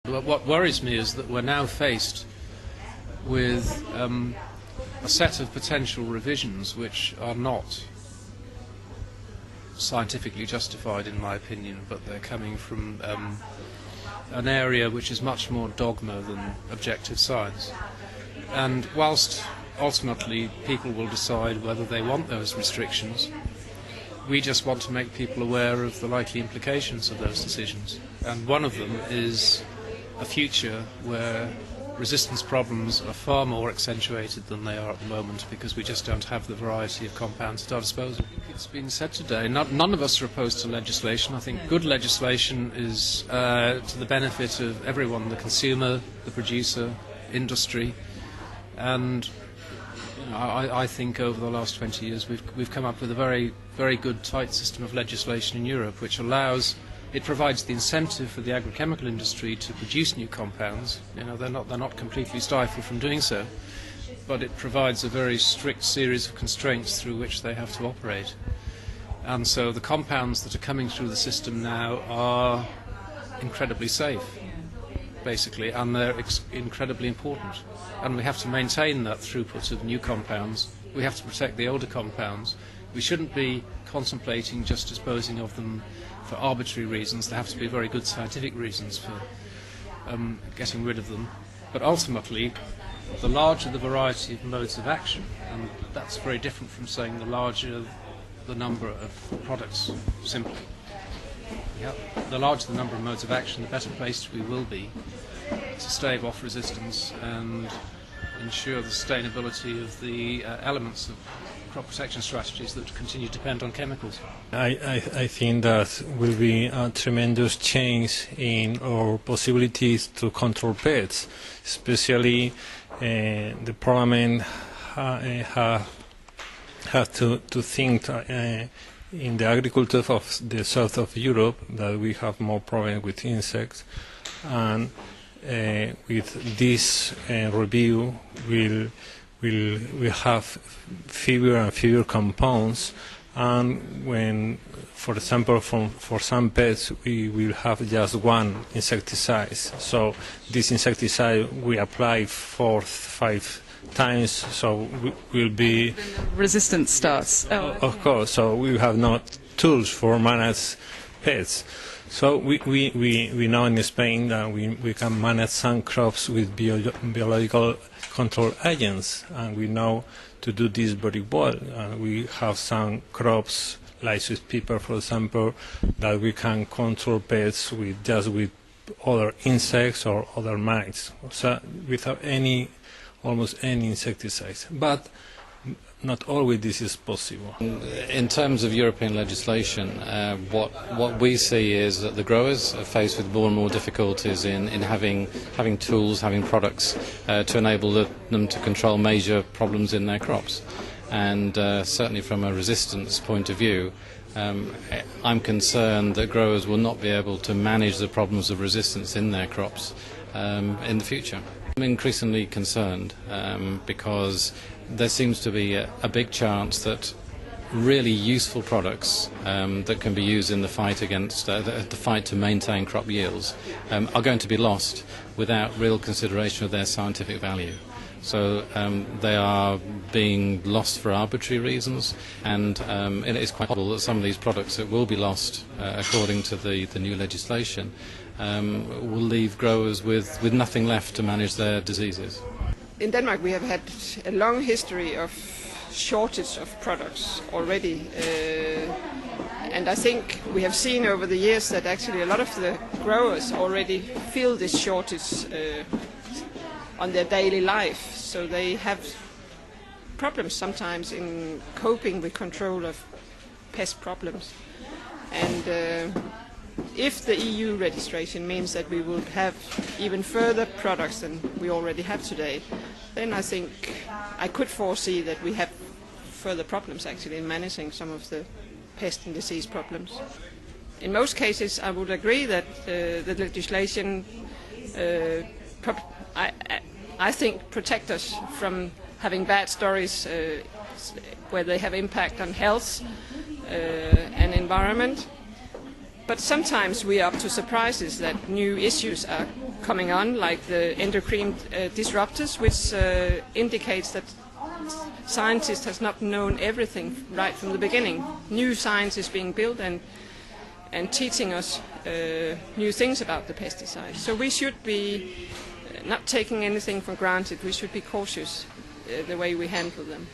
What worries me is that we're now faced with a set of potential revisions which are not scientifically justified, in my opinion, but they're coming from an area which is much more dogma than objective science. And whilst ultimately people will decide whether they want those restrictions, we just want to make people aware of the likely implications of those decisions. And one of them is a future where resistance problems are far more accentuated than they are at the moment, because we just don't have the variety of compounds at our disposal. It's been said today, none of us are opposed to legislation. I think good legislation is to the benefit of everyone, the consumer, the producer, industry, and I think over the last 20 years we've come up with a very, very good, tight system of legislation in Europe, which provides the incentive for the agrochemical industry to produce new compounds. They're not completely stifled from doing so, but it provides a very strict series of constraints through which they have to operate. And so the compounds that are coming through the system now are incredibly safe, basically, and they're incredibly important. And we have to maintain that throughput of new compounds. We have to protect the older compounds. We shouldn't be contemplating just disposing of them for arbitrary reasons. There have to be very good scientific reasons for getting rid of them. But ultimately, the larger the variety of modes of action, and that's very different from saying the larger the number of products simply. The larger the number of modes of action, the better placed we will be to stave off resistance and ensure the sustainability of the elements of crop protection strategies that continue to depend on chemicals. I think that will be a tremendous change in our possibilities to control pests, especially the Parliament has to think in the agriculture of the south of Europe that we have more problems with insects, and with this review we'll have fewer and fewer compounds, and when, for example, for some pests we will have just one insecticide. So this insecticide we apply 4 or 5 times, so will be resistance starts. Of course, so we have not tools for manage pests. So we know in Spain that we can manage some crops with biological control agents, and we know to do this very well. We have some crops, like sweet pepper, for example, that we can control pests with other insects or other mites, so without almost any insecticides. But not always this is possible. In terms of European legislation, what we see is that the growers are faced with more and more difficulties in having tools, having products to enable them to control major problems in their crops. And certainly from a resistance point of view, I'm concerned that growers will not be able to manage the problems of resistance in their crops in the future. I'm increasingly concerned because there seems to be a big chance that really useful products that can be used in the fight against the fight to maintain crop yields are going to be lost without real consideration of their scientific value. So they are being lost for arbitrary reasons, and it is quite possible that some of these products that will be lost according to the new legislation will leave growers with nothing left to manage their diseases. In Denmark we have had a long history of shortage of products already, and I think we have seen over the years that actually a lot of the growers already feel this shortage on their daily life, so they have problems sometimes in coping with control of pest problems. And if the EU registration means that we will have even further products than we already have today, then I think I could foresee that we have further problems actually in managing some of the pest and disease problems. In most cases I would agree that the legislation I think protect us from having bad stories where they have impact on health and environment. But sometimes we are up to surprises that new issues are coming on, like the endocrine disruptors, which indicates that scientists have not known everything right from the beginning. New science is being built and teaching us new things about the pesticides. So we should be not taking anything for granted. We should be cautious the way we handle them.